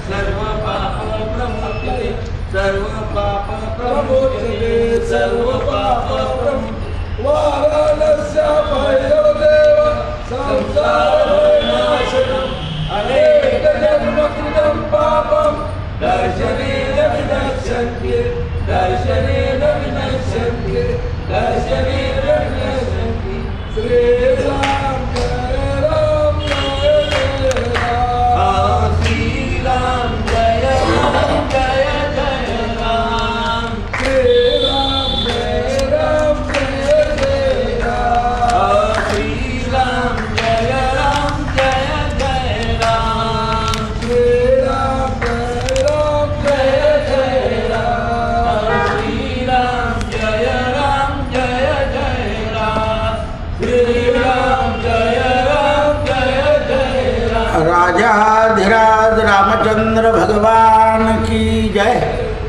सर्व पाप प्रमुच्यते सर्व पाप प्रमुच्यते सर्व पाप वाराणस्य भैरवदेव संसारनाशनम् अनेकजन्मकृतं पापं दर्शनेन विनश्यन्ति दर्शनेन विनश्यन्ति दर्शनेन विनश्यन्ति श्रीराम जय राम जय जय राम श्रीराम जय राम जय जय राम श्रीराम जय राम जय जय राम श्रीराम जय राम जय जय राम श्रीराम जय राम जय जय राम श्रीराम जय राम जय जय राम श्रीराम जय राम जय जय राम। राजाधिराज रामचंद्र भगवान की जय।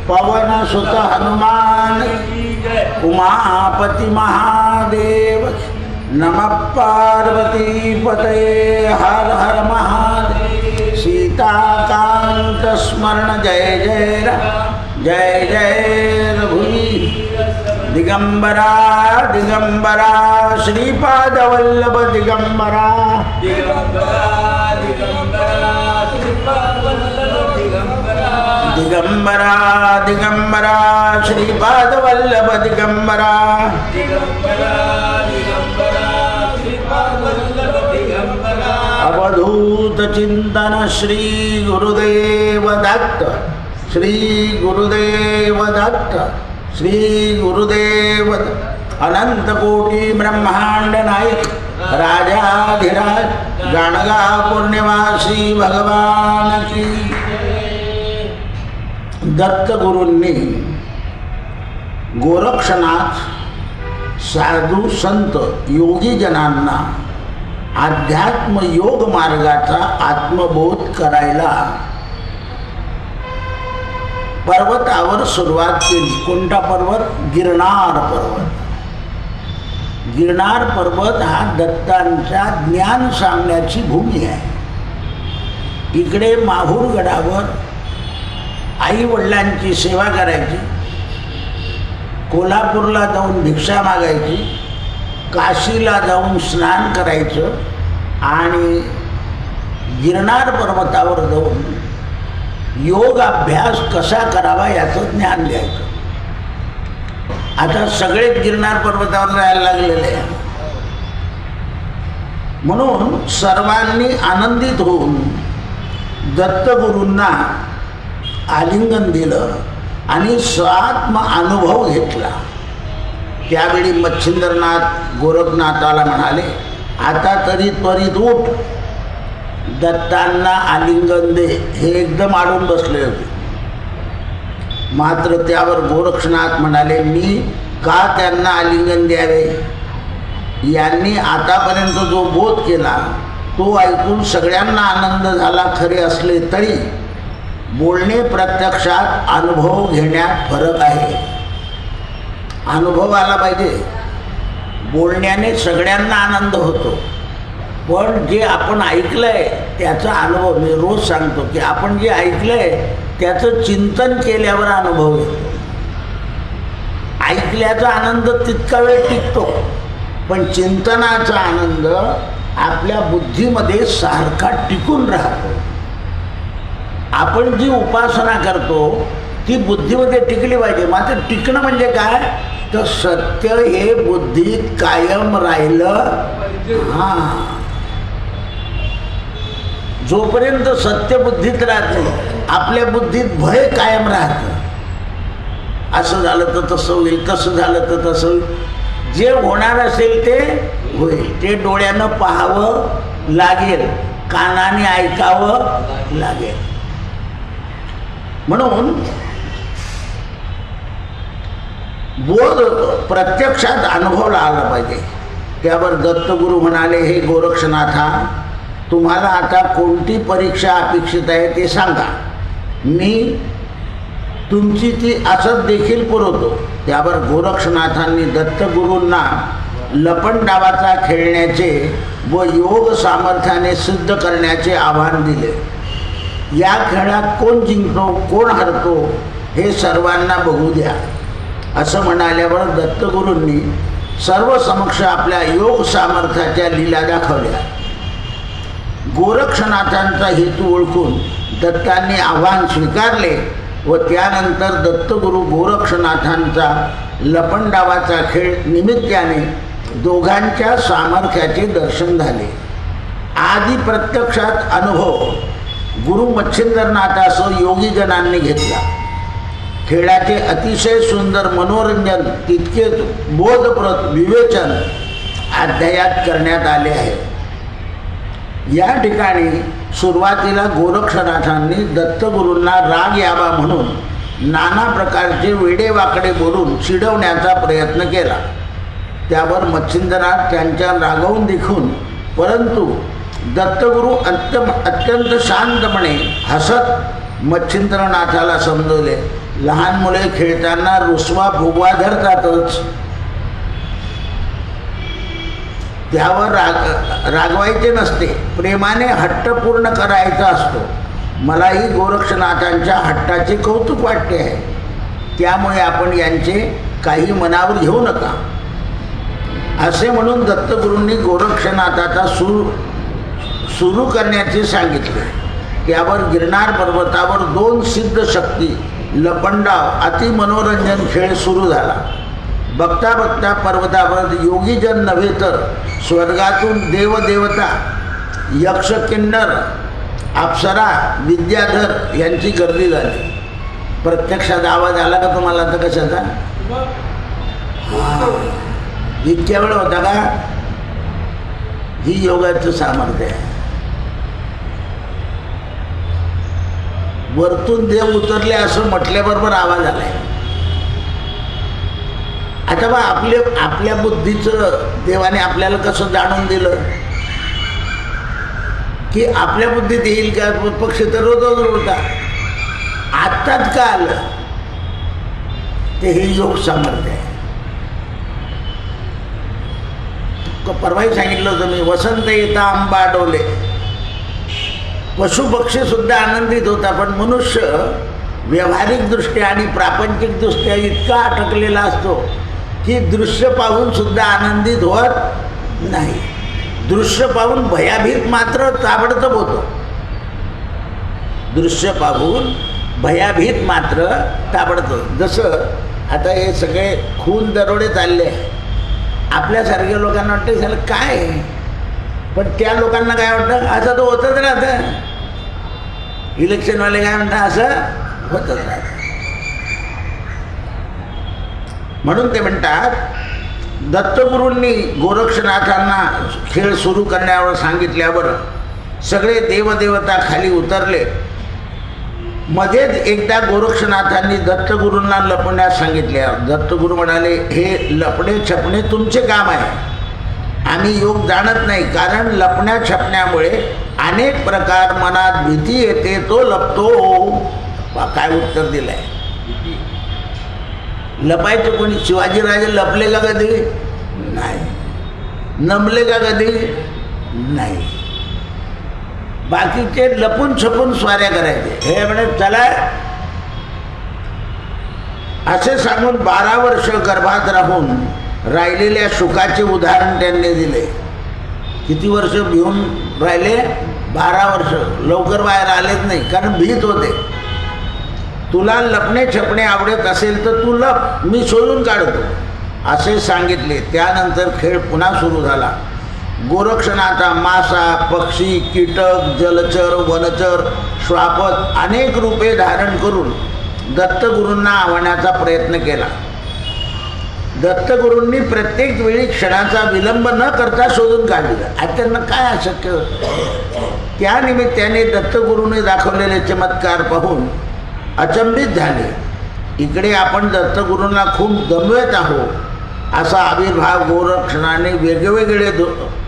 पवन सुत हनुमान की जय। उमापति महादेव नमः पार्वती पतये हर हर महादेव। सीताकांत स्मरण जय जय राम जय जय रघुवीर। दिगंबरा दिगंबरा श्रीपाद वल्लभ दिगंबरा दिगंबरा दिगंबरा श्रीपाद वल्लभ दिगंबरा दिगंबरा दिगंबरा श्रीपाद वल्लभ दिगंबरा दिगंबरा दिगंबरा श्रीपाद वल्लभ दिगंबरा अवधूत चिंतन श्री गुरुदेव दत्त श्री गुरुदेव दत्त श्री गुरुदेव अनंत कोटी ब्रह्मांड नायक राजाधिराज गाणगापूर निवासी भगवान की। दत्त गुरूंनी गोरक्षनाथ साधू संत योगी जनांना अध्यात्म योग मार्गाचा आत्मबोध करायला पर्वतावर सुरुवात केली। कोणता पर्वत? गिरनार पर्वत। गिरनार पर्वत हा दत्तांचा ज्ञान सांगण्याची भूमी आहे। इकडे माहूर गडावर आई वडिलांची सेवा करायची, कोल्हापूरला जाऊन भिक्षा मागायची, काशीला जाऊन स्नान करायचं आणि गिरनार पर्वतावर जाऊन योग अभ्यास कसा करावा याचं ज्ञान द्यायचं। आता सगळेच गिरनार पर्वतावर जायला लागलेले आहे, म्हणून सर्वांनी आनंदित होऊन दत्तगुरूंना आलिंगन दिलं आणि स्वात्म अनुभव घेतला। त्यावेळी मच्छिंद्रनाथ गोरखनाथाला म्हणाले, आता तरी त्वरित उठ, दत्तांना आलिंगन दे। हे एकदम आडून बसले होते। मात्र त्यावर गोरक्षनाथ म्हणाले, मी का त्यांना आलिंगन द्यावे? यांनी आतापर्यंत जो बोध केला तो ऐकून सगळ्यांना आनंद झाला खरे असले तरी बोलणे प्रत्यक्षात अनुभव घेण्यात फरक आहे। अनुभव आला पाहिजे। बोलण्याने सगळ्यांना आनंद होतो, पण जे आपण ऐकलंय त्याचा अनुभव, मी रोज सांगतो की आपण जे ऐकलंय त्याचं चिंतन केल्यावर अनुभव येतो। ऐकल्याचा आनंद तितका वेळ टिकतो, पण चिंतनाचा आनंद आपल्या बुद्धीमध्ये सारखा टिकून राहतो। आपण जी उपासना करतो ती बुद्धीमध्ये टिकली पाहिजे। मात्र टिकणं म्हणजे काय? तर सत्य हे बुद्धीत कायम राहिलं। हां, जोपर्यंत सत्य बुद्धीत राहते आपल्या बुद्धीत भय कायम राहतं। असं झालं तर तसं होईल, तसं झालं तर तसं होईल। जे होणार असेल ते होईल। ते डोळ्यानं पाहावं लागेल, कानाने ऐकावं लागेल। म्हणून बोध प्रत्यक्षात अनुभवला आला पाहिजे। त्यावर दत्तगुरू म्हणाले, हे गोरक्षनाथा, तुम्हाला आता कोणती परीक्षा अपेक्षित आहे ते सांगा, मी तुमची ती असत देखील पुरवतो। त्यावर गोरक्षनाथांनी दत्तगुरूंना लपंडावाचा खेळण्याचे व योग सामर्थ्याने सिद्ध करण्याचे आव्हान दिले. या खेळात कोण जिंकतो कोण हरतो हे सर्वांना बघू द्या असं म्हणाल्यावर दत्तगुरूंनी सर्व समक्ष आपल्या योग सामर्थ्याच्या लीला दाखवल्या. गोरक्षनाथांचा हेतू ओळखून दत्तांनी आव्हान स्वीकारले व त्यानंतर दत्तगुरू गोरक्षनाथांचा लपंडावाचा खेळ निमित्ताने दोघांच्या सामर्थ्याचे दर्शन झाले. आधी प्रत्यक्षात अनुभव गुरु मच्छिंद्रनाथासह योगीजनांनी घेतला. खेळाचे अतिशय सुंदर मनोरंजन तितकेच बोधप्रद विवेचन अध्यायात करण्यात आले आहे. या ठिकाणी सुरुवातीला गोरक्षनाथांनी दत्तगुरूंना राग यावा म्हणून नाना प्रकारचे वेडेवाकडे बोलून चिडवण्याचा प्रयत्न केला. त्यावर मच्छिंद्रनाथ त्यांच्या रागावून देखून परंतु दत्तगुरू अत्यंत शांतपणे हसत मच्छिंद्रनाथाला समजवले, लहान मुले खेळताना रुसवा फुगवा धरतातच, त्यावर रागवायचे नसते, प्रेमाने हट्ट पूर्ण करायचा असतो. मलाही गोरक्षनाथांच्या हट्टाचे कौतुक वाटते आहे, त्यामुळे आपण यांचे काही मनावर घेऊ नका असे म्हणून दत्तगुरूंनी गोरक्षनाथाचा सुरू करण्याचे सांगितले. त्यावर गिरनार पर्वतावर 2 सिद्ध शक्ती लपंडाव अति मनोरंजन खेळ सुरू झाला. बघता बघता पर्वतावर योगीजन नव्हे तर स्वर्गातून देवदेवता, यक्ष, किन्नर, अप्सरा, विद्याधर यांची गर्दी झाली. प्रत्यक्षात आवाज आला का तुम्हाला आता कशाचा? इतक्या वेळ होता का? ही योगाचं सामर्थ्य आहे. वरतून देव उतरले असं म्हटल्याबरोबर आवाज आलाय. आता बा आपल्या बुद्धीचं देवाने आपल्याला कसं जाणून दिलं की आपल्या बुद्धीत येईल का? पक्ष तर रोज उडता, आत्ताच का आलं ते हे योग सामर्थ्य आहे. परवाही सांगितलं होतं मी, वसंत येता आंबा डोले. पशुपक्षी सुद्धा आनंदित होता, पण मनुष्य व्यावहारिकदृष्ट्या आणि प्रापंचिकदृष्ट्या इतका अटकलेला असतो की दृश्य पाहून सुद्धा आनंदित होत नाही. दृश्य पाहून भयाभीत मात्र ताबडतोब होतो. दृश्य पाहून भयाभीत मात्र ताबडतोब. जसं आता हे सगळे खून दरोडे चालले, आपल्यासारख्या लोकांना वाटतं झालं काय, पण त्या लोकांना काय वाटतं असं तो होतच राहतं. इलेक्शनवाले काय म्हणतात असं होतच राहतं. म्हणून ते म्हणतात दत्तगुरूंनी गोरक्षनाथांना खेळ सुरू करण्यावर सांगितल्यावर सगळे देवदेवता खाली उतरले. मध्येच एकदा गोरक्षनाथांनी दत्तगुरूंना लपण्यास सांगितले. दत्तगुरू म्हणाले, हे लपणे छपणे तुमचे काम आहे, आम्ही योग जाणत नाही. कारण लपण्या छपण्यामुळे अनेक प्रकार मनात भीती येते, तो लपतो. काय उत्तर दिलं आहे? लपायचं कोणी? शिवाजीराजे लपले का कधी? नाही. नमले का कधी? नाही. बाकीचे लपून छपून स्वाऱ्या करायचे. हे म्हणे चला असे सांगून 12 वर्ष गर्भात राहून राहिलेल्या शुकाचे उदाहरण त्यांनी दिले. किती वर्ष भिवून राहिले? 12 वर्ष. लवकर बाहेर आलेच नाही, कारण भीत होते. तुला लपणे छपणे आवडत असेल तर तू लप, मी शोधून काढतो असे सांगितले. त्यानंतर खेळ पुन्हा सुरू झाला. गोरक्षनाथा मासा, पक्षी, कीटक, जलचर, वनचर, श्वापद अनेक रूपे धारण करून दत्तगुरूंना आवण्याचा प्रयत्न केला. दत्तगुरूंनी प्रत्येक वेळी क्षणाचा विलंब न करता शोधून काढलं. आज त्यांना काय अशक्य होतं? त्यानिमित्ताने दत्तगुरूंनी दाखवलेले चमत्कार पाहून अचंबित झाले. इकडे आपण दत्तगुरूंना खूप दमवत आहोत असा आविर्भाव गोरक्षणाने वेगवेगळे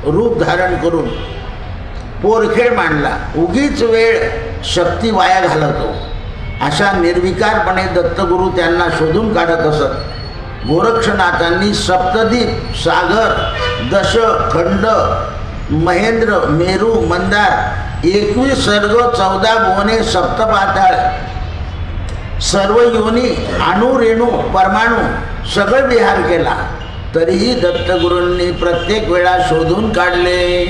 रूप धारण करून पोरखेळ मांडला. उगीच वेळ शक्ती वाया घालवतो अशा निर्विकारपणे दत्तगुरू त्यांना शोधून काढत असत. गोरक्षनाथांनी सप्तद्वीप, सागर, दशखंड, महेंद्र, मेरू, मंदार, 21 सर्ग, 14 भुवने, सप्तपाताळ, सर्व योनी, अणु, रेणू, परमाणू सगळं विहार केला. तरीही दत्तगुरूंनी प्रत्येक वेळा शोधून काढले.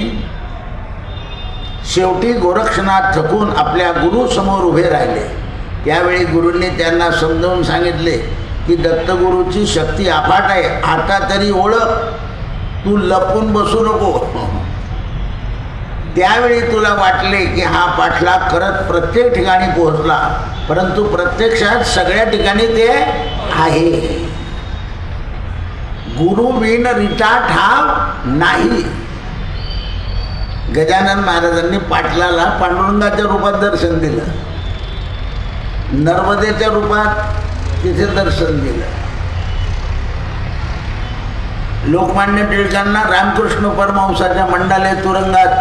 शेवटी गोरक्षनाथ थकून आपल्या गुरुसमोर उभे राहिले. त्यावेळी गुरूंनी त्यांना समजावून सांगितले की दत्तगुरूची शक्ती अफाट आहे, आता तरी ओळख, तू लपून बसू नको. त्यावेळी तुला वाटले की हा पाठलाग करत प्रत्येक ठिकाणी पोहोचला, परंतु प्रत्यक्षात सगळ्या ठिकाणी ते आहे. गुरु बिन रिटा ठाव नाही. गजानन महाराजांनी पाटलाला पांडुरंगाच्या रूपात दर्शन दिलं, नर्मदेच्या रूपात तिथे दर्शन दिलं. लोकमान्य टिळकांना रामकृष्ण परमहंसाच्या मंडाले तुरुंगात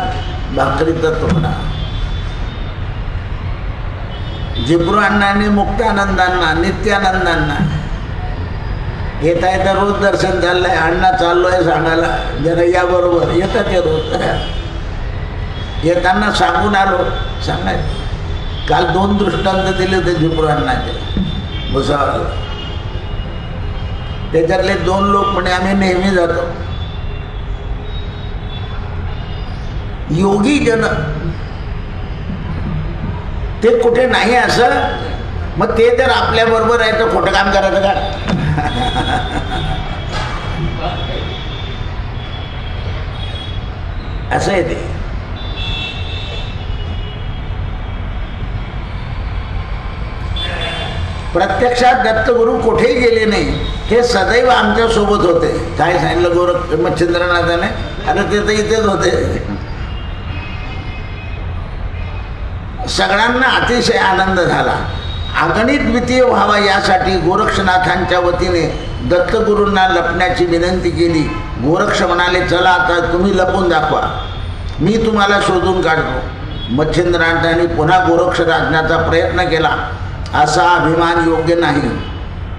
भाकरी तत्वना, जिब्रू अण्णांनी मुक्तानंदांना, नित्यानंदांना येता येता रोज दर्शन चाललंय. अण्णा चाललोय सांगायला, जरा या बरोबर येतात ते रोज. येताना सांगून आलो सांगाय. काल 2 दृष्टांत दिले होते जिब्रू अण्णाचे भुसावळ. त्याच्यातले 2 लोक म्हणे आम्ही नेहमी जातो. योगी जन ते कुठे नाही असं, मग ते जर आपल्या बरोबर आहे तर खोटं काम करायचं का? असं आहे ते. प्रत्यक्षात दत्तगुरू कुठेही गेले नाही, हे सदैव आमच्या सोबत होते. काय सांगितलं गोरख मच्छिंद्रनाथाने? अरे ते तर इथेच होते. सगळ्यांना अतिशय आनंद झाला. अगणित द्वितीय व्हावा यासाठी गोरक्षनाथांच्या वतीने दत्तगुरूंना लपण्याची विनंती केली. गोरक्ष म्हणाले, चला आता तुम्ही लपून दाखवा, मी तुम्हाला शोधून काढतो. मच्छिंद्रनाथांनी पुन्हा गोरक्ष राखण्याचा प्रयत्न केला. असा अभिमान योग्य नाही.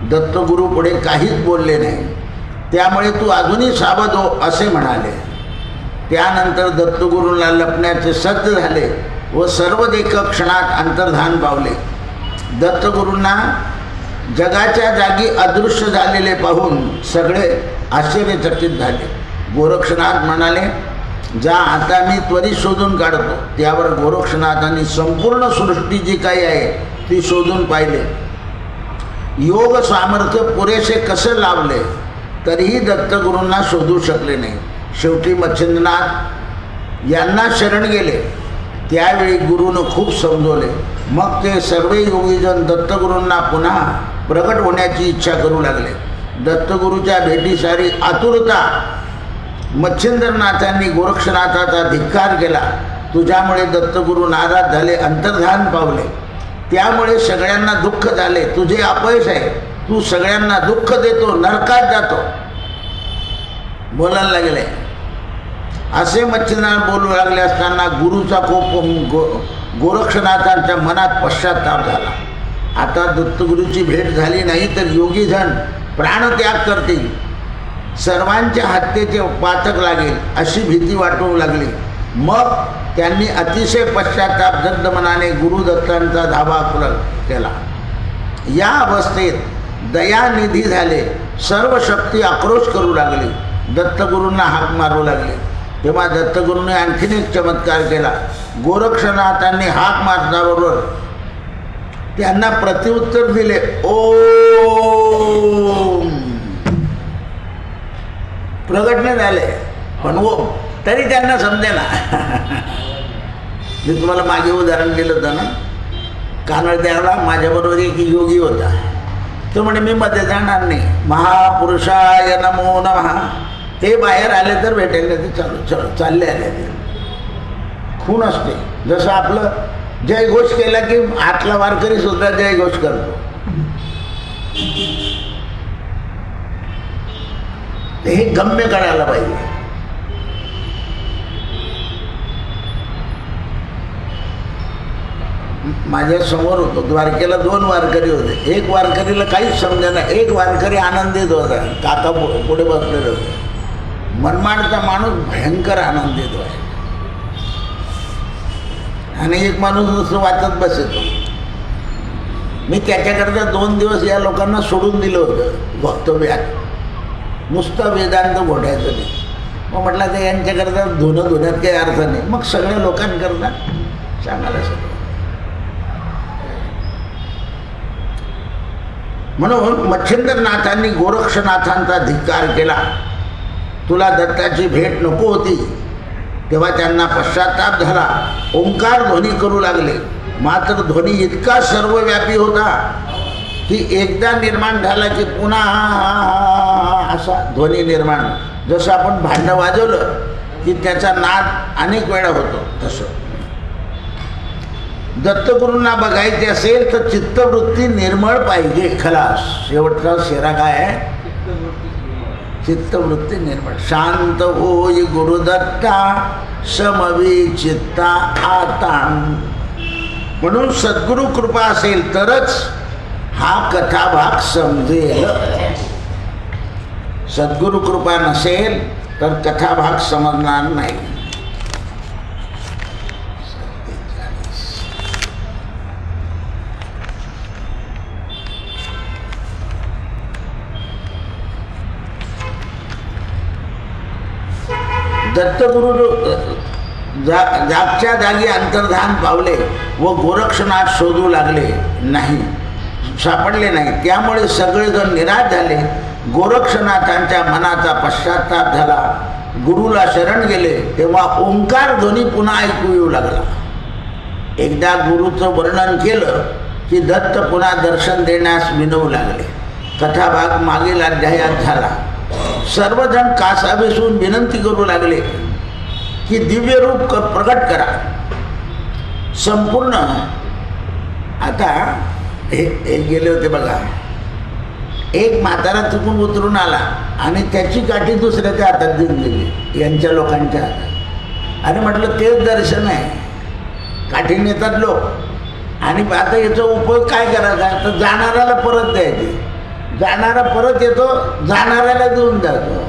दत्तगुरू पुढे काहीच बोलले नाही. त्यामुळे तू अजूनही सावध हो असे म्हणाले. त्यानंतर दत्तगुरूंना लपण्याचे सज्ज झाले व सर्व एका क्षणात अंतर्धान पावले. दत्तगुरूंना जगाच्या जागी अदृश्य झालेले पाहून सगळे आश्चर्यचकित झाले. गोरक्षनाथ म्हणाले, जा आता मी त्वरित शोधून काढतो. त्यावर गोरक्षनाथांनी संपूर्ण सृष्टी जी काही आहे ती शोधून पाहिले. योग सामर्थ्य पुरेसे कसे लावले तरीही दत्तगुरूंना शोधू शकले नाही. शेवटी मच्छिंद्रनाथ यांना शरण गेले. त्यावेळी गुरुनं खूप समजवले. मग ते सर्व योगीजन दत्तगुरूंना पुन्हा प्रगट होण्याची इच्छा करू लागले. दत्तगुरूच्या भेटीसारी आतुरता. मच्छिंद्रनाथांनी गोरक्षनाथाचा धिक्कार केला. तुझ्यामुळे दत्तगुरू नाराज झाले, अंतर्धान पावले. त्यामुळे सगळ्यांना दुःख झाले. तुझे अपयश आहे, तू सगळ्यांना दुःख देतो, नरकात जातो बोलायला लागले. असे मच्छिंद्रनाथ बोलू लागले असताना गुरुचा कोप गोरक्षनाथांच्या मनात पश्चाताप झाला. आता दत्तगुरूची भेट झाली नाही तर योगीजन प्राणत्याग करतील, सर्वांच्या हत्येचे पातक लागेल अशी भीती वाटू लागली. मग त्यांनी अतिशय पश्चाताप जद्द मनाने गुरुदत्तांचा धावा केला. या अवस्थेत दयानिधी झाले. सर्व शक्ती आक्रोश करू लागली. दत्तगुरूंना हाक मारू लागले. तेव्हा दत्तगुरूंनी आणखीन एक चमत्कार केला. गोरक्षनाथांनी हाक मारल्याबरोबर त्यांना प्रत्युत्तर दिले, ओम. प्रगट नाही झाले पण ओम, तरी त्यांना समजेना. मी तुम्हाला मागे उदाहरण दिलं होतं ना, कानडद्याला माझ्याबरोबर एक योगी होता. तो म्हणे मी मध्ये जाणार नाही, महापुरुषाय नमो नमः. ते बाहेर आले तर भेटायला ते चालले आले. ते खून असते. जसं आपलं जयघोष केला की आतला वारकरी सुद्धा जयघोष करतो. हे गम्य करायला पाहिजे. माझ्या समोर होतो. द्वारकेला 2 वारकरी होते. एक वारकरीला काहीच समजेना. एक वारकरी आनंदित होता, काका पुढे बसलेले होते. मनमाडचा माणूस भयंकर आनंदित व्हायचा आणि एक माणूस नुसतं वाचत बसतो. मी त्याच्याकरता 2 दिवस या लोकांना सोडून दिलं होतं वक्तव्यात, नुसतं वेदांत घोटायचं नाही. मग म्हटलं ते यांच्याकरता धुण्यात काही अर्थ नाही. मग सगळ्या लोकांकरता सांगायला सगळं. म्हणून मच्छिंद्रनाथांनी गोरक्षनाथांचा धिक्कार केला. तुला दत्ताची भेट नको होती. तेव्हा त्यांना पश्चाताप झाला. ओंकार ध्वनी करू लागले. मात्र ध्वनी इतका सर्वव्यापी होता की एकदा निर्माण झाला की पुन्हा असा ध्वनी निर्माण. जसं आपण भांडं वाजवलं की त्याचा नाद अनेक वेळा होतो तसं. दत्तगुरूंना बघायचे असेल तर चित्तवृत्ती निर्मळ पाहिजे. खलास. शेवटचा शेरा काय आहे? चित्तवृत्ती निर्मळ. शांत होई गुरुदत्ता समवी चित्ता आता. म्हणून सद्गुरु कृपा असेल तरच हा कथाभाग समजेल. सद्गुरु कृपा नसेल तर कथाभाग समजणार नाही. दत्तगुरु जागच्या जागी अंतर्धान पावले व गोरक्षनाथ शोधू लागले नाही, सापडले नाही. त्यामुळे सगळेजण निराश झाले. गोरक्षनाथांच्या मनाचा पश्चाताप झाला. गुरुला शरण गेले तेव्हा ओंकार ध्वनी पुन्हा ऐकू येऊ लागला. एकदा गुरुचं वर्णन केलं की दत्त पुन्हा दर्शन देण्यास विनवू लागले. कथाभाग मागील अध्यायात झाला. सर्वजण कासावीसून विनंती करू लागले की दिव्य रूप प्रकट करा. संपूर्ण आता हे गेले होते बघा. एक म्हातारा चुकून उतरून आला आणि त्याची काठी दुसऱ्याच्या हातात देऊन दिली, यांच्या लोकांच्या हातात. आणि म्हटलं तेच दर्शन आहे. काठी नेतात लोक आणि आता याचा उपयोग काय करायचा? तर जाणाऱ्याला परत द्यायचे. जाणारा परत येतो, जाणाऱ्याला देऊन जातो.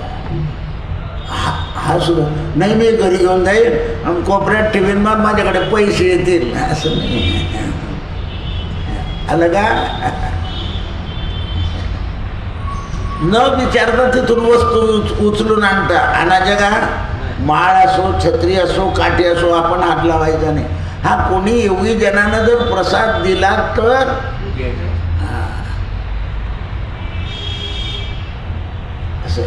हा सुद्धा नाही, मी घरी घेऊन जाईल आणि कोपऱ्यात ठेवीन, मग माझ्याकडे पैसे येतील असं नाही. आलं का? न विचारता तिथून वस्तू उचलून आणता. आणायच्या का? माळ असो, छत्री असो, काठी असो, आपण हात लावायचा नाही. हा कोणी योगी जनानं जर प्रसाद दिला तर असं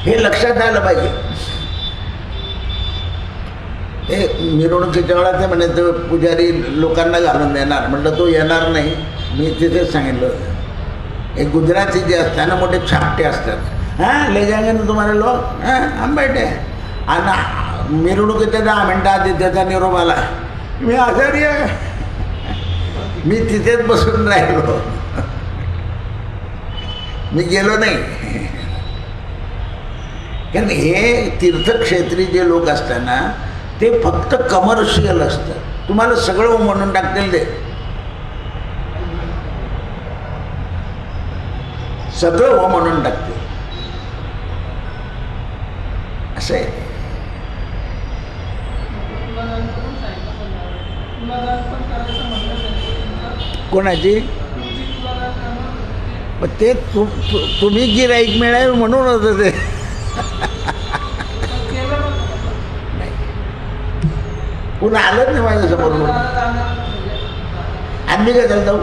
हे लक्षात आलं पाहिजे. हे मिरवणुकीच्या वेळा ते म्हणे तो पुजारी लोकांना घालून देणार. म्हटलं तो येणार नाही. मी तिथेच सांगितलं होतं. हे गुजराती जे असतात ना, मोठे छापटे असतात. हां, ले जाएंगे ना तुम्हाला लोक. हां, हम बैठे. आणि मिरवणुकीच्या 10 मिनटं आधी त्याचा निरोप आला, मी आजारी आहे. मी तिथेच बसून राहिलो, मी गेलो नाही. कारण हे तीर्थक्षेत्री जे लोक असतात ना, ते फक्त कमर्शियल असतात. तुम्हाला सगळं म्हणून टाकतील, ते सगळं हो म्हणून टाकते. असं आहे. कोणाची? ते तुम्ही गिराईक मिळाल म्हणून होतं ते. पुन्हा आलंच नाही माझ्यासमोर. आम्ही काय चालतो?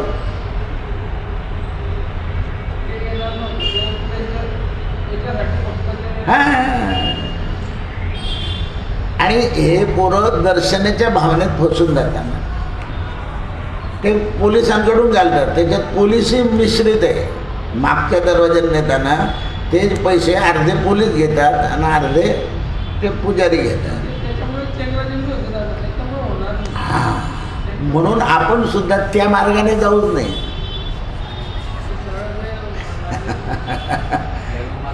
आणि हे पोरं दर्शनाच्या भावनेत फसून जाताना ते पोलिसांकडून घालतात. त्याच्यात पोलिसही मिश्रित आहे. मागच्या दरवाज्यात नेताना ते पैसे अर्धे पोलीस घेतात आणि अर्धे ते पुजारी घेतात. हां, म्हणून आपण सुद्धा त्या मार्गाने जाऊच नाही.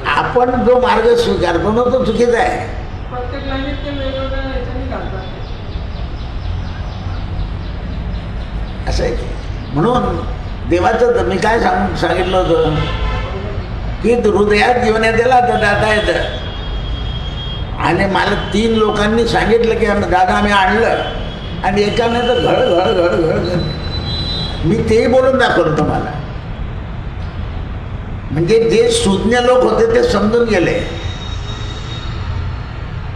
आपण जो मार्ग स्वीकारतो ना, तो चुकीचा आहे. असं आहे. म्हणून देवाचं मी काय सांगितलं होतं की हृदयात घेऊन येतेला तर दादा येतं. आणि मला 3 लोकांनी सांगितलं की दादा आम्ही आणलं, आणि एकाने तर घड मी तेही बोलून दाखवलं तुम्हाला. म्हणजे जे सुज्ञ लोक होते ते समजून गेले.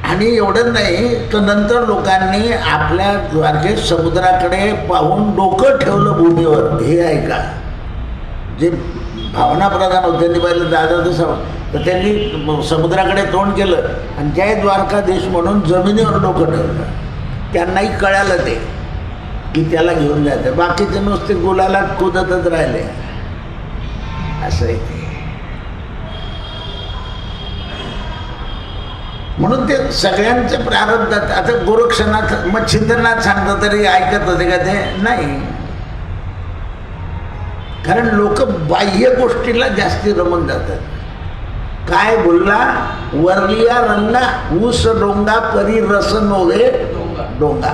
आणि एवढं नाही तर नंतर लोकांनी आपल्या द्वारकेत समुद्राकडे पाहून डोकं ठेवलं भूमीवर. हे आहे का जे भावनाप्रधान होते त्यांनी पाहिलं दादा तर त्यांनी समुद्राकडे तोंड केलं आणि जय द्वारकाधीश म्हणून जमिनीवर डोकं ठेवलं. त्यांनाही कळालं ते की त्याला घेऊन जायचं. बाकीचे नुसते गुलाला कुदतच राहिले. असं आहे ते. म्हणून ते सगळ्यांचे प्रारब्धात. आता गोरक्षनाथ मच्छिंद्रनाथ सांगतं तरी ऐकत होते का ते? नाही. कारण लोक बाह्य गोष्टीला जास्ती रमून जातात. काय बोलला? वरलिया रंगा ऊस डोंगा परी रस नोवे डोंगा.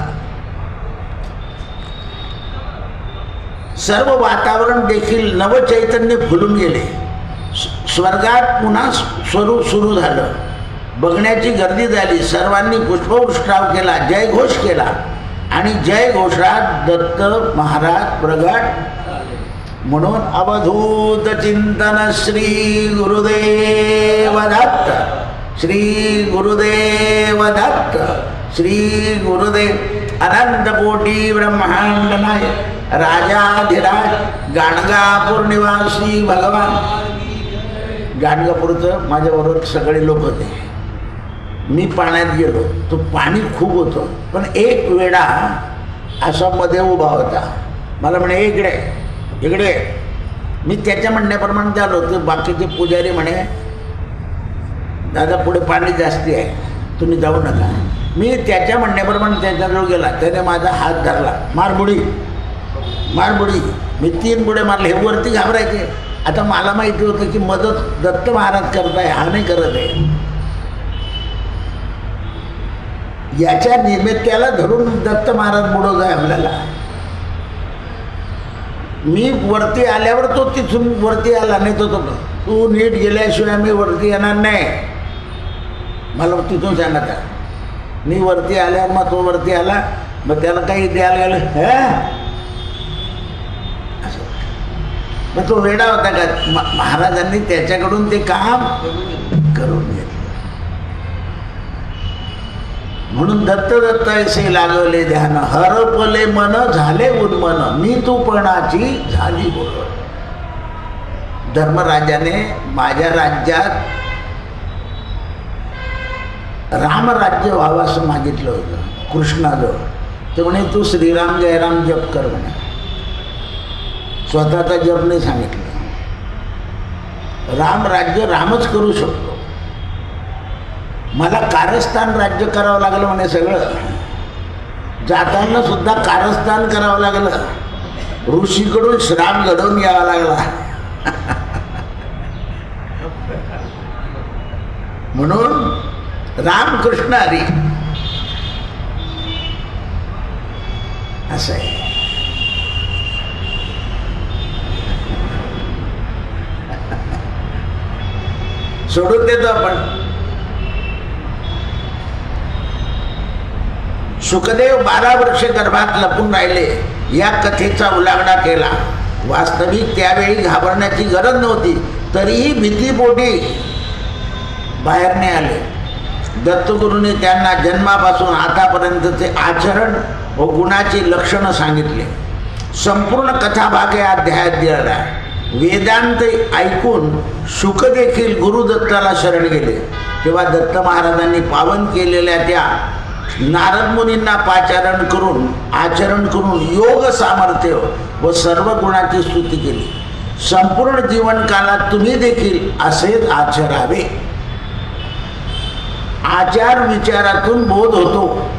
सर्व वातावरण देखील नवचैतन्य फुलून गेले. स्वर्गात पुन्हा स्वरूप सुरू झालं. बघण्याची गर्दी झाली. सर्वांनी पुष्पवृष्टाव केला, जयघोष केला. आणि जय घोषात दत्त महाराज प्रगट. म्हणून अवधूत चिंतन श्री गुरुदेव दत्त, श्री गुरुदेव दत्त, श्री गुरुदेव अनंत कोटी ब्रह्मांड नायक राजाधिराज गाणगापूर निवासी भगवान. गाणगापूरचं माझ्याबरोबर सगळे लोक होते. मी पाण्यात गेलो. तो पाणी खूप होतं, पण एक वेडा असा मध्ये उभा होता. मला म्हणे इकडे इकडे. मी त्याच्या म्हणण्याप्रमाणे झालो. तर बाकीचे पुजारी म्हणे दादा पुढे पाणी जास्ती आहे, तुम्ही जाऊ नका. मी त्याच्या म्हणण्याप्रमाणे त्याच्याजवळ गेला. त्याने माझा हात धरला. मार बुडी मार बुडी. मी 3 बुडे मारले. हे वरती घाबरायचे. आता मला माहिती होतं की मदत दत्त महाराज करताय, हा नाही करत आहे. याच्या निमित्ताला धरून दत्त महाराज बुडवत आहे आपल्याला. मी वरती आल्यावर तो तिथून वरती आला. नाही तो तू नीट गेल्याशिवाय मी वरती येणार नाही. मला तिथून सांगत आहे. मी वरती आल्यावर मग तो वरती आला. मग त्याला काही द्यायला गेलं असं. मग तो वेडा होता का? महाराजांनी त्याच्याकडून ते काम करून घेतलं. म्हणून दत्त दत्त ऐसे लागले ध्यान, हरपले मन झाले उन्मन, मी तूपणाची झाली बोल. धर्मराजाने माझ्या राज्यात रामराज्य व्हावं असं मागितलं होतं कृष्णाजवळ. ते म्हणे तू श्रीराम जयराम जप कर म्हणे. स्वतःचा जप नाही सांगितलं. राम राज्य रामच करू शकतो. मला कारस्थान राज्य करावं लागलं म्हणे. सगळं जाताना सुद्धा कारस्थान करावं लागलं. ऋषीकडून श्राप घडवून यावा लागला. म्हणून रामकृष्ण हरी असं आहे. सोडून देतो आपण. सुखदेव 12 वर्षे गर्भात लपून राहिले. या कथेचा उलागडा केला. वास्तविक त्यावेळी घाबरण्याची गरज नव्हती, तरीही भीतीपोटी बाहेर नाही आले. दत्तगुरूंनी त्यांना जन्मापासून आतापर्यंतचे आचरण व गुणाची लक्षणं सांगितले. संपूर्ण कथाभाग या अध्यायात दिला. वेदांत ऐकून शुक देखील गुरुदत्ताला शरण गेले. तेव्हा दत्त महाराजांनी पावन केलेल्या त्या नारद मुनींना आचरण करून योग सामर्थ्य व सर्व गुणाची स्तुती केली. संपूर्ण जीवनकालात तुम्ही देखील असेच आचरावे. आचार विचारातून बोध होतो.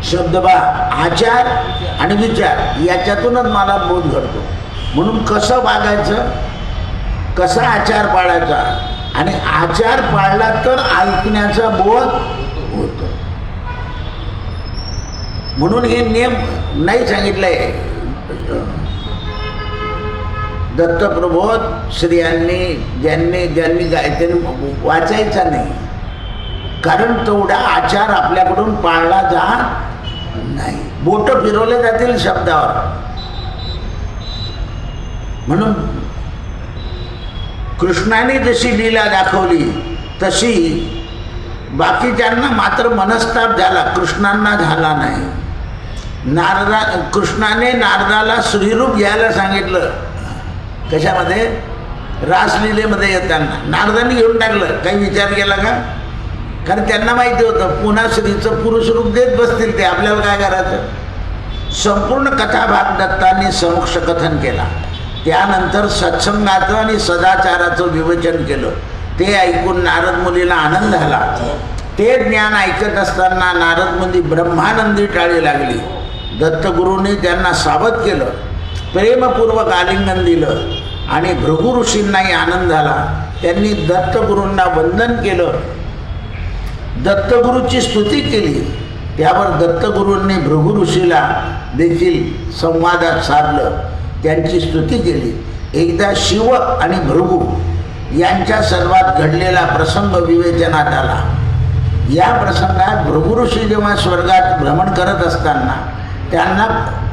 शब्द बा आचार आणि विचार याच्यातूनच मला बोध घडतो. म्हणून कसं वागायचं, कसा आचार पाळायचा, आणि आचार पाळला तर ऐकण्याचा बोध होतो. म्हणून हे नियम नाही सांगितलंय दत्तप्रबोध स्त्रियांनी ज्यांनी त्यांनी वाचायचा नाही, कारण तेवढा आचार आपल्याकडून पाळला जात नाही. बोट फिरवले जातील शब्दावर. म्हणून कृष्णाने जशी लीला दाखवली तशी बाकीच्यांना मात्र मनस्ताप झाला, कृष्णांना झाला नाही. कृष्णाने नारदाला श्रीरूप घ्यायला सांगितलं. कशामध्ये? रासलीलेमध्ये येताना नारदाने घेऊन टाकलं. काही विचार केला का? कारण त्यांना माहिती होतं पुन्हा श्रीचं पुरुष रूप देत बसतील ते, आपल्याला काय करायचं. संपूर्ण कथाभाग दत्तांनी समक्ष कथन केला. त्यानंतर सत्संगाचं आणि सदाचाराचं विवेचन केलं. ते ऐकून नारद मुनीला आनंद झाला. ते ज्ञान ऐकत असताना नारद मुनी ब्रह्मानंदी टाळी लागली. दत्तगुरूंनी त्यांना सावध केलं, प्रेमपूर्वक आलिंगन दिलं आणि भृगु ऋषींनाही आनंद झाला. त्यांनी दत्तगुरूंना वंदन केलं, दत्तगुरूची स्तुती केली. त्यावर दत्तगुरूंनी भृगु ऋषीला देखील संवादात साधलं, त्यांची स्तुती केली. एकदा शिव आणि भृगु यांच्या सर्वात घडलेला प्रसंग विवेचनात आला. या प्रसंगात भृगु ऋषी जेव्हा स्वर्गात भ्रमण करत असताना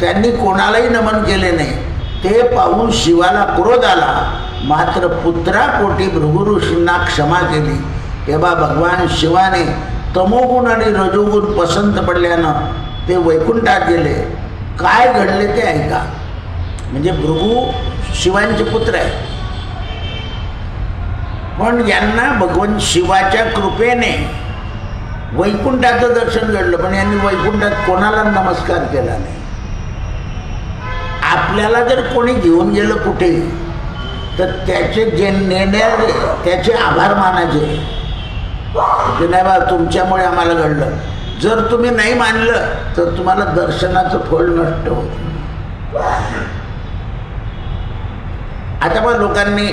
त्यांनी कोणालाही नमन केले नाही. ते पाहून शिवाला क्रोध आला, मात्र पुत्रापोटी भृगु ऋषींना क्षमा केली. तेव्हा भगवान शिवाने तमोगुण आणि रजोगुण पसंत पडल्यानं ते वैकुंठात गेले. काय घडले ते ऐका. म्हणजे भृगु शिवांचे पुत्र आहे, पण यांना भगवान शिवाच्या कृपेने वैकुंठाचं दर्शन घडलं, पण यांनी वैकुंठात कोणाला नमस्कार केला नाही. आपल्याला जर कोणी घेऊन गेलं कुठे तर त्याचे जे नेणारे त्याचे आभार मानायचे की नाही बा तुमच्यामुळे आम्हाला घडलं. जर तुम्ही नाही मानलं तर तुम्हाला दर्शनाचं फळ नष्ट होतं. आता पण लोकांनी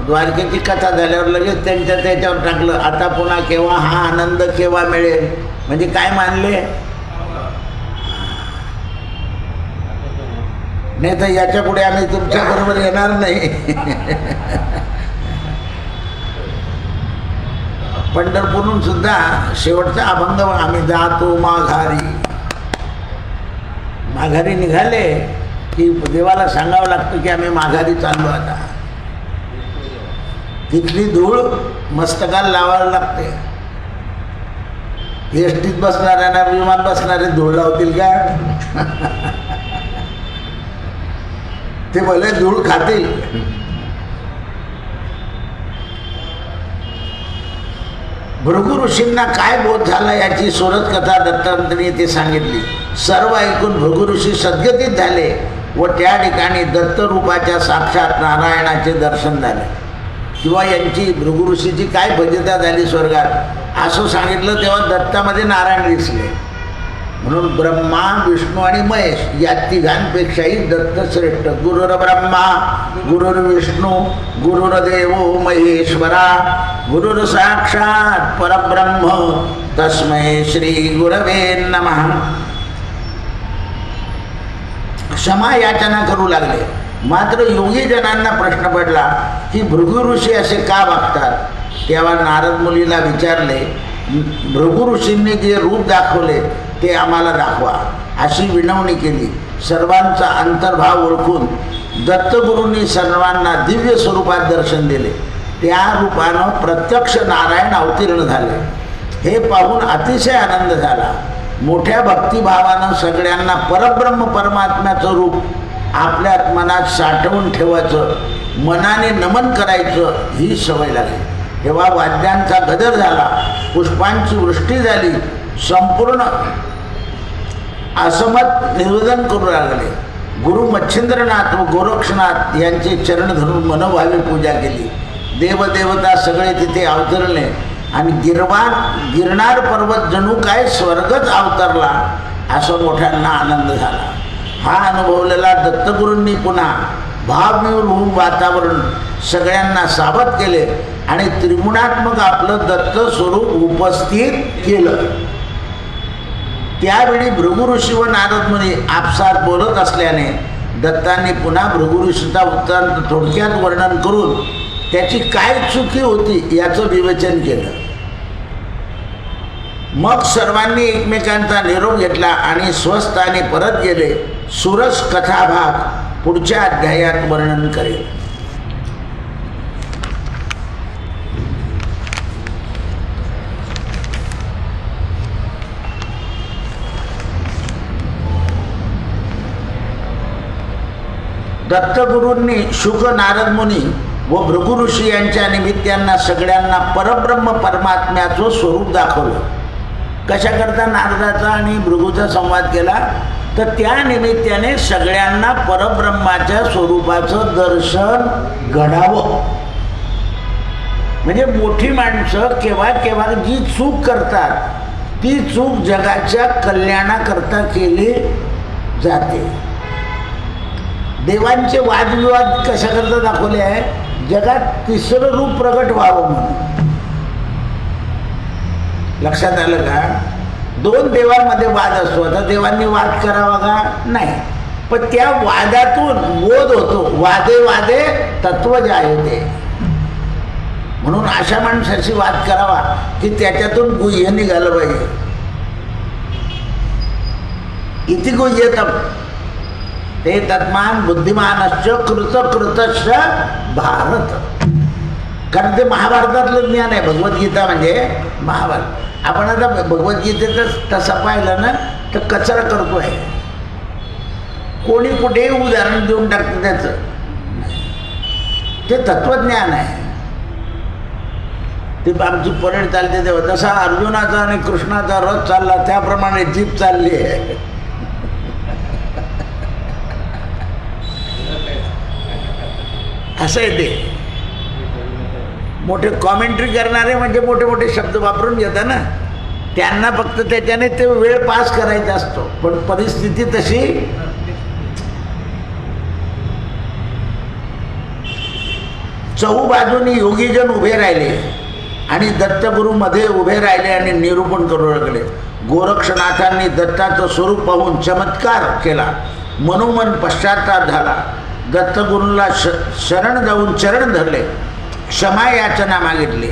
द्वारकेची कथा झाल्यावर लगेच त्याच्यावर टाकलं, आता पुन्हा केव्हा हा आनंद केव्हा मिळेल. म्हणजे काय मानले? नाही तर याच्या पुढे आम्ही तुमच्या बरोबर येणार नाही. पंढरपूरहून सुद्धा शेवटचा अभंग आम्ही जातो माघारी निघाले की देवाला सांगावं लागतं की आम्ही माघारी चाललो. आता तिथली धूळ मस्तकाला लावायला लागते. एसटीत बसणाऱ्यांना विमान बसणारे धूळ लावतील का? ते भले धूळ खातील. भृगु ऋषींना काय बोध झाला याची सुरत कथा दत्तांनी ते सांगितली. सर्व ऐकून भृगु ऋषी सद्गतीत झाले व त्या ठिकाणी दत्तरूपाच्या साक्षात नारायणाचे दर्शन झाले. किंवा यांची भृगु ऋषीची काय भजता झाली स्वर्गात असं सांगितलं. तेव्हा दत्तामध्ये नारायण दिसले. म्हणून ब्रह्मा विष्णू आणि महेश या तिघांपेक्षाही दत्त श्रेष्ठ. गुरुर ब्रह्मा गुरुर्विष्णू गुरुर्देव महेश्वरा गुरुर साक्षात परब्रह्म तस्मै श्री गुरवे नमः. क्षमा याचना करू लागले. मात्र योगीजनांना प्रश्न पडला की भृगु ऋषी असे का वागतात. तेव्हा नारद मुनीला विचारले, भृगु ऋषींनी जे रूप दाखवले ते आम्हाला दाखवा अशी विनवणी केली. सर्वांचा अंतर्भाव ओळखून दत्तगुरूंनी सर्वांना दिव्य स्वरूपात दर्शन दिले. त्या रूपानं प्रत्यक्ष नारायण अवतीर्ण झाले. हे पाहून अतिशय आनंद झाला. मोठ्या भक्तिभावानं सगळ्यांना परब्रह्म परमात्म्याचं रूप आपल्या मनात साठवून ठेवायचं, मनाने नमन करायचं ही सवय लागली. तेव्हा वाद्यांचा गजर झाला, पुष्पांची वृष्टी झाली. संपूर्ण असमत निवेदन करू लागले. गुरु मच्छिंद्रनाथ व गोरक्षनाथ यांचे चरण धरून मनोभावे पूजा केली. देवदेवता सगळे तिथे अवतरले आणि गिरनार पर्वत जणू काय स्वर्गच अवतरला असं मोठ्यांना आनंद झाला. हा अनुभवलेला दत्तगुरूंनी पुन्हा भावविहून वातावरण सगळ्यांना सावध केले आणि त्रिगुणात्मक आपलं दत्त स्वरूप उपस्थित केलं. त्यावेळी भृगु ऋषी व नारद मुनी आपसात बोलत असल्याने दत्तांनी पुन्हा भृगु ऋषीचा वृत्तांत थोडक्यात वर्णन करून त्याची काय चुकी होती याचं विवेचन केलं. मग सर्वांनी एकमेकांचा निरोप घेतला आणि स्वस्थानी परत गेले. सुरस कथाभाग पुढच्या अध्यायात वर्णन करेल. दत्तगुरूंनी शुक, नारद मुनी व भृगु ऋषी यांच्या निमित्तांना सगळ्यांना परब्रह्म परमात्म्याचं स्वरूप दाखवलं. कशाकरता नारदाचा आणि भृगूचा संवाद केला तर त्या निमित्ताने सगळ्यांना परब्रह्माच्या स्वरूपाचं दर्शन घडावं. म्हणजे मोठी माणसं केव्हा केव्हा जी चूक करतात ती चूक जगाच्या कल्याणाकरता केली जाते. देवांचे वादविवाद कशाकरता दाखवले आहे? जगात तिसरं रूप प्रगट व्हावं म्हणून. लक्षात आलं का? दोन देवांमध्ये वाद असतो. आता देवांनी वाद करावा का? नाही, पण त्या वादातून बोध होतो. वादे वादे तत्व जायते. म्हणून अशा माणसाशी वाद करावा की त्याच्यातून गुह्य निघालं पाहिजे. इति गुह्यतम ते तत्मान बुद्धिमानश्च कृतकृतश्च भारत. कारण ते महाभारतातलं ज्ञान आहे. भगवद्गीता म्हणजे महाभारत. आपण आता भगवद्गीतेचं तसं पाहिलं ना तर कचरा करतो आहे. कोणी कुठेही उदाहरण देऊन टाकतं त्याचं. ते तत्वज्ञान आहे. ते आमची परेड चालते तेव्हा तसा अर्जुनाचा आणि कृष्णाचा रथ चालला त्याप्रमाणे जीप चालली आहे. असं आहे ते. मोठे कॉमेंट्री करणारे म्हणजे मोठे मोठे शब्द वापरून घेतात ना, त्यांना फक्त त्याच्याने ते वेळ पास करायचा असतो. पण परिस्थिती तशी चहूबाजूनी योगीजन उभे राहिले आणि दत्तगुरू मध्ये उभे राहिले आणि निरूपण करू लागले. गोरक्षनाथांनी दत्ताचं स्वरूप पाहून चमत्कार केला. मनोमन पश्चाताप झाला. दत्तगुरूंना शरण जाऊन चरण धरले. क्षमा याचना मागितली.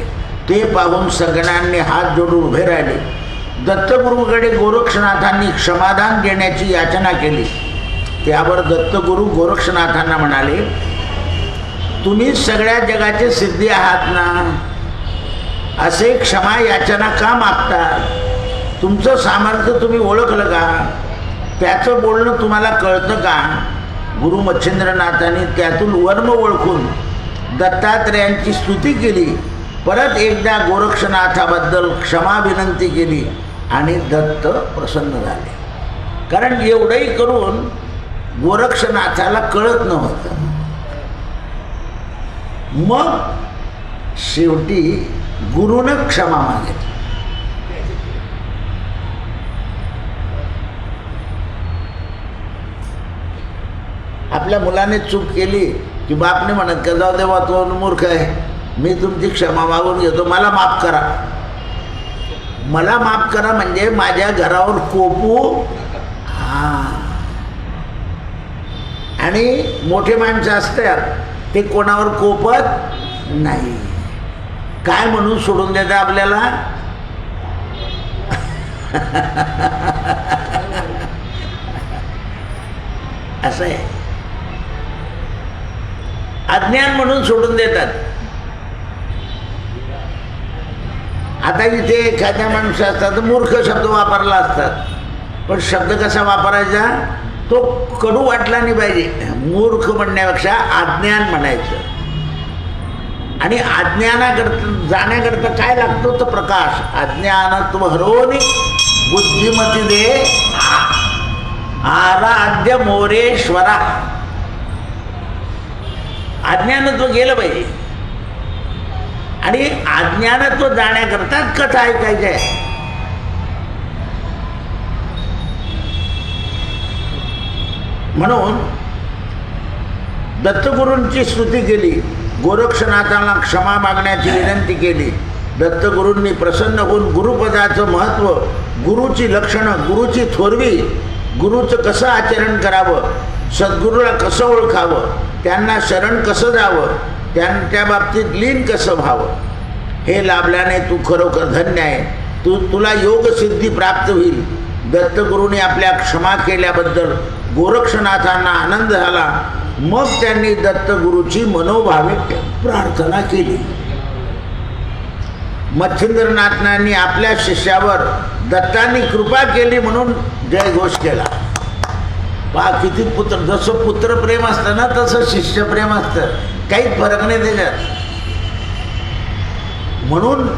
ते पाहून सगळ्यांनी हात जोडून उभे राहिले. दत्तगुरूकडे गोरक्षनाथांनी क्षमादान देण्याची याचना केली. त्यावर दत्तगुरू गोरक्षनाथांना म्हणाले, तुम्ही सगळ्या जगाचे सिद्धी आहात ना, असे क्षमा याचना का मागतात? तुमचं सामर्थ्य तुम्ही ओळखलं का? त्याचं बोलणं तुम्हाला कळतं का? गुरु मच्छिंद्रनाथांनी त्यातून वर्म ओळखून दत्तात्रेयांची स्तुती केली. परत एकदा गोरक्षनाथाबद्दल क्षमा विनंती केली आणि दत्त प्रसन्न झाले. कारण एवढंही करून गोरक्षनाथाला कळत नव्हतं. मग शेवटी गुरुनं क्षमा मागितली. आपल्या मुलाने चूक केली की बापने म्हणत का जाऊ देवा तो मूर्ख आहे, मी तुमची क्षमा मागून घेतो, मला माफ करा. मला माफ करा म्हणजे माझ्या घरावर कोपू. आणि मोठे माणसं असतात ते कोणावर कोपत नाही. काय म्हणून सोडून देतं आपल्याला? असं आहे. अज्ञान म्हणून सोडून देतात. आता इथे एखाद्या माणूस असतात मूर्ख शब्द वापरला असतात, पण शब्द कसा वापरायचा तो कडू वाटला नाही पाहिजे. मूर्ख म्हणण्यापेक्षा अज्ञान म्हणायचं. आणि अज्ञानाकरता जाण्याकरता काय लागतो तर प्रकाश. अज्ञानत्व हरोनी बुद्धिमती दे आराध्य मोरेश्वरा. अज्ञानत्व गेलं पाहिजे. आणि अज्ञानत्व जाण्याकरता कथा ऐकायची आहे. म्हणून दत्तगुरूंची स्तुती केली. गोरक्षनाथांना क्षमा मागण्याची विनंती केली. दत्तगुरूंनी प्रसन्न होऊन गुरुपदाचं महत्त्व, गुरुची लक्षणं, गुरुची थोरवी, गुरुचं कसं आचरण करावं, सद्गुरूला कसं ओळखावं, त्यांना शरण कसं जावं, त्यांच्या बाबतीत लीन कसं व्हावं, हे लाभल्याने तू खरोखर धन्य आहे. तुला योगसिद्धी प्राप्त होईल. दत्तगुरूंनी आपल्या क्षमा केल्याबद्दल गोरक्षनाथांना आनंद झाला. मग त्यांनी दत्तगुरूची मनोभावे प्रार्थना केली. मच्छिंद्रनाथांनी आपल्या शिष्यावर दत्तांनी कृपा केली म्हणून जयघोष केला. पहा किती पुत्र, जसं पुत्रप्रेम असतं ना तसं शिष्यप्रेम असतं, काहीच फरक नाही त्याच्यात. म्हणून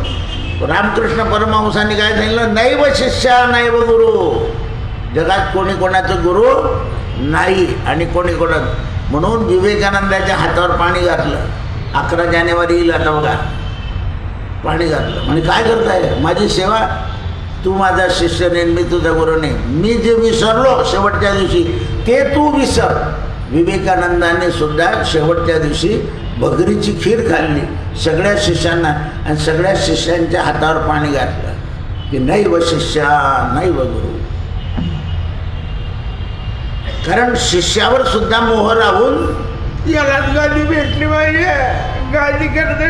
रामकृष्ण परमहंसांनी काय सांगितलं, नैव शिष्या नैव गुरु. जगात कोणी कोणाचं गुरु नाही आणि कोणी कोणा. म्हणून विवेकानंदाच्या हातावर पाणी घातलं. 11 जानेवारी येईल आता बघा, पाणी घातलं म्हणजे काय करताय, माझी सेवा, तू माझा शिष्य नाही, मी तुझा गुरु नाही. मी जे विसरलो शेवटच्या दिवशी ते तू विसर. विवेकानंदाने सुद्धा शेवटच्या दिवशी भगरीची खीर खाल्ली सगळ्या शिष्यांना आणि सगळ्या शिष्यांच्या हातावर पाणी घातलं की नैव शिष्या नैव गुरु. कारण शिष्यावर सुद्धा मोह राहून याला गादी भेटली पाहिजे, गादी करते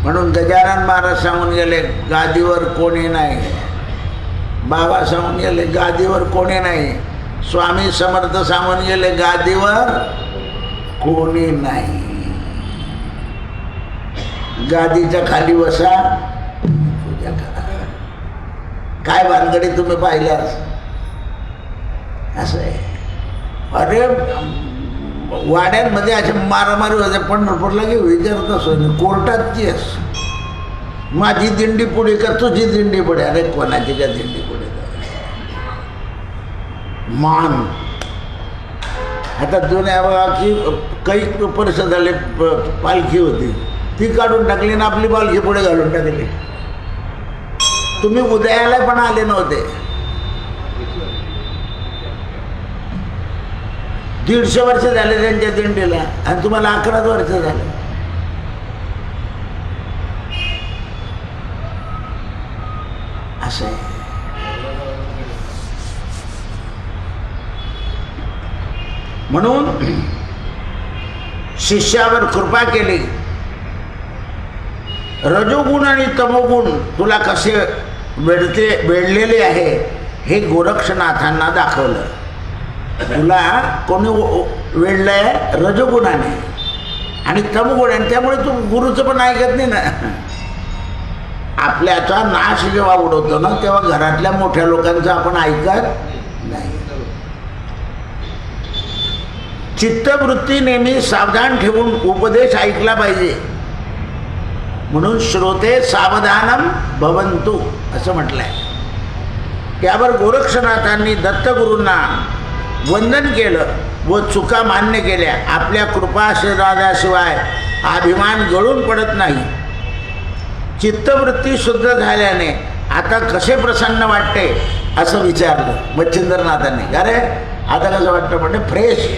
म्हणून गजानन महाराज सांगून गेले गादीवर कोणी नाही. बाबा सांगून गेले गादीवर कोणी नाही. स्वामी समर्थ सांगून गेले गादीवर कोणी नाही. गादीच्या खाली बसा, पूजा करा. काय भानगडी तुम्ही पाहिल्यास असं आहे. अरे वाड्यांमध्ये असे मारामारी होते. पंढरपूरला की विचारत असो कोर्टात केस, माझी दिंडी पुढे का तुझी दिंडी पुढे. अरे कोणाची का दिंडी पुढे मान. आता जुन्या बघा की काही परिषदाले पालखी होती ती काढून टाकली ना आपली पालखी पुढे घालून टाकली. तुम्ही उदयाला पण आले नव्हते. 150 वर्ष झाले त्यांच्या दिंडीला आणि तुम्हाला 11 वर्ष झाले. असं आहे. म्हणून शिष्यावर कृपा केली. रजोगुण आणि तमोगुण तुला कसे वेढलेले आहे हे गोरक्षनाथांना दाखवलं. तुला कोणी वेढलंय रजोगुणाने आणि तमगुणाने, त्यामुळे तू गुरुचं पण ऐकत नाही ना. आपल्याचा नाश जेव्हा उडवतो ना तेव्हा घरातल्या मोठ्या लोकांचं आपण ऐकत नाही. चित्तवृत्ती नेहमी सावधान ठेवून उपदेश ऐकला पाहिजे. म्हणून श्रोते सावधानम भवंतु असं म्हटलंय. त्यावर गोरक्षनाथांनी दत्तगुरूंना वंदन केलं व चुका मान्य केल्या. आपल्या कृपा आशीर्वादाशिवाय अभिमान गळून पडत नाही. चित्तवृत्ती शुद्ध झाल्याने आता कसे प्रसन्न वाटते असं विचारलं मच्छिंद्रनाथांनी. अरे आता कसं वाटतं म्हणजे फ्रेश.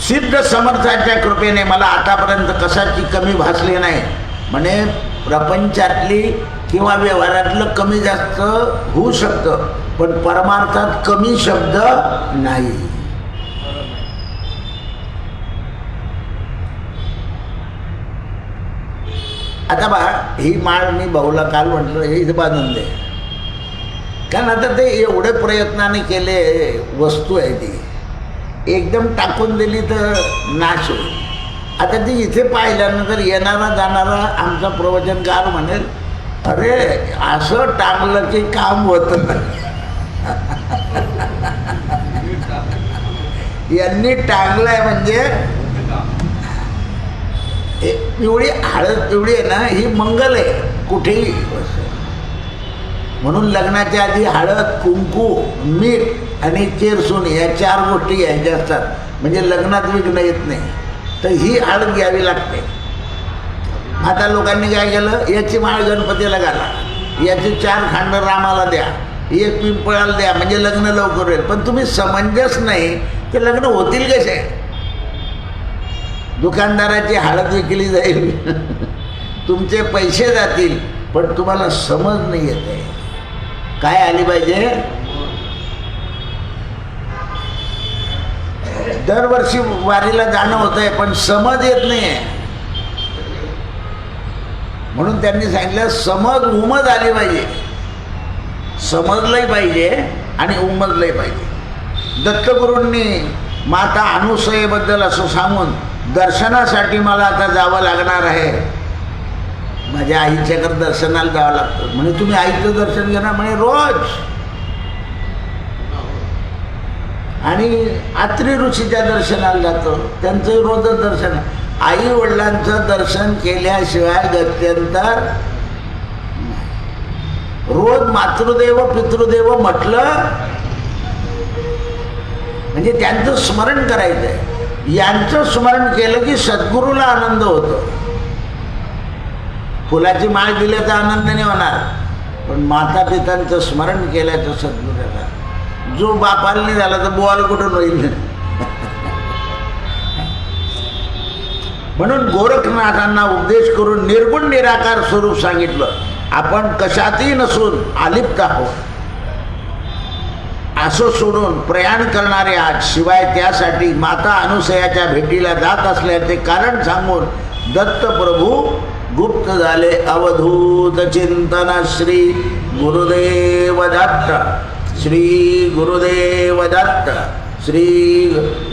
सिद्ध समर्थाच्या कृपेने मला आतापर्यंत कशाची कमी भासली नाही. म्हणे प्रपंचातली किंवा व्यवहारातलं कमी जास्त होऊ शकतं पण परमार्थात कमी शब्द नाही. आता बा ही माळ मी भाऊला काल म्हटलं हे इथे बांधून दे, कारण आता ते एवढे प्रयत्नाने केले वस्तू आहे ती एकदम टाकून दिली तर नाश होईल. आता ती इथे पाहिल्यानंतर येणारा जाणारा आमचा प्रवचनकार म्हणेल अरे असं टांगलं की काम होतं ना. यांनी टांगलंय म्हणजे पिवळी हळद पिवळी आहे ना ही मंगल आहे कुठेही. म्हणून लग्नाच्या आधी हळद कुंकू मीठ आणि केरसून या 4 गोष्टी घ्यायच्या असतात म्हणजे लग्नात विघ्न येत नाही. तर ही हळद घ्यावी लागते. आता लोकांनी काय केलं याची माळ गणपतीला घाला, याची 4 खांड रामाला द्या, 1 पिंपळाला द्या म्हणजे लग्न लवकर होईल. पण तुम्ही समंजस नाही ते लग्न होतील कसे. दुकानदाराची हळद विकली जाईल, तुमचे पैसे जातील, पण तुम्हाला समज नाही येत आहे. काय आली पाहिजे? दरवर्षी वारीला जाणं होत आहे, पण समज येत नाही आहे. म्हणून त्यांनी सांगितलं समज उमज आली पाहिजे. समजलंही पाहिजे आणि उमजलंही पाहिजे. दत्तगुरूंनी माता अनुसयेबद्दल असं सांगून, दर्शनासाठी मला आता जावं लागणार आहे, माझ्या आईच्याकडे दर्शनाला जावं लागतं. म्हणजे तुम्ही आईचं दर्शन घेणार? म्हणे रोज. आणि आत्री ऋषीच्या दर्शनाला जातो, त्यांचं रोजच दर्शन. आई वडिलांचं दर्शन केल्याशिवाय गत्यंतर. रोज मातृदेव पितृदेव म्हटलं म्हणजे त्यांचं स्मरण करायचं आहे. यांचं स्मरण केलं की सद्गुरूला आनंद होतो. फुलाची माळ दिल्याचा आनंद नाही होणार, पण माता पितांचं स्मरण केल्याचं सद्गुरूला. जो बापाला नाही झाला तर बुवाला कुठून होईल? म्हणून गोरखनाथांना उपदेश करून निर्गुण निराकार स्वरूप सांगितलं. आपण कशातही नसून अलिप्त आहोत असं सोडून प्रयाण करणारे आज. शिवाय त्यासाठी माता अनुसयाच्या भेटीला जात असल्याचे कारण सांगून दत्तप्रभू गुप्त झाले अवधूत चिंतन. श्री गुरुदेव दत्त, श्री गुरुदेव दत्त. श्री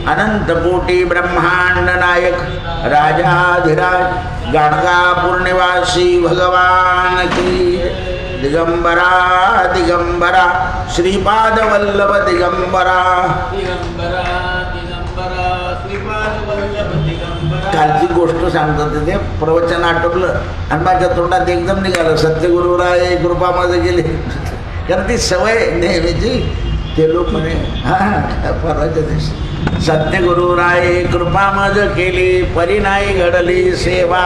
अनंतकोटी ब्रह्मांड नायक राजाधिराज गाणगापूर निवासी भगवान की. दिगंबरा दिगंबरा श्रीपाद वल्लभ दिगंबरा. दिगंबरा दिगंबरा श्रीपाद वल्लभ दिगंबरा. कालची गोष्ट सांगतात ते प्रवचन आटोपलं आणि माझ्या तोंडात एकदम निघालं सत्यगुरुराय कृपा माझं गेले. कारण ती सवय नेहमीची. ते लोक म्हणे हां परवाच्या दिवशी सत्यगुरुराय कृपा माझ केली, परिणाई घडली सेवा.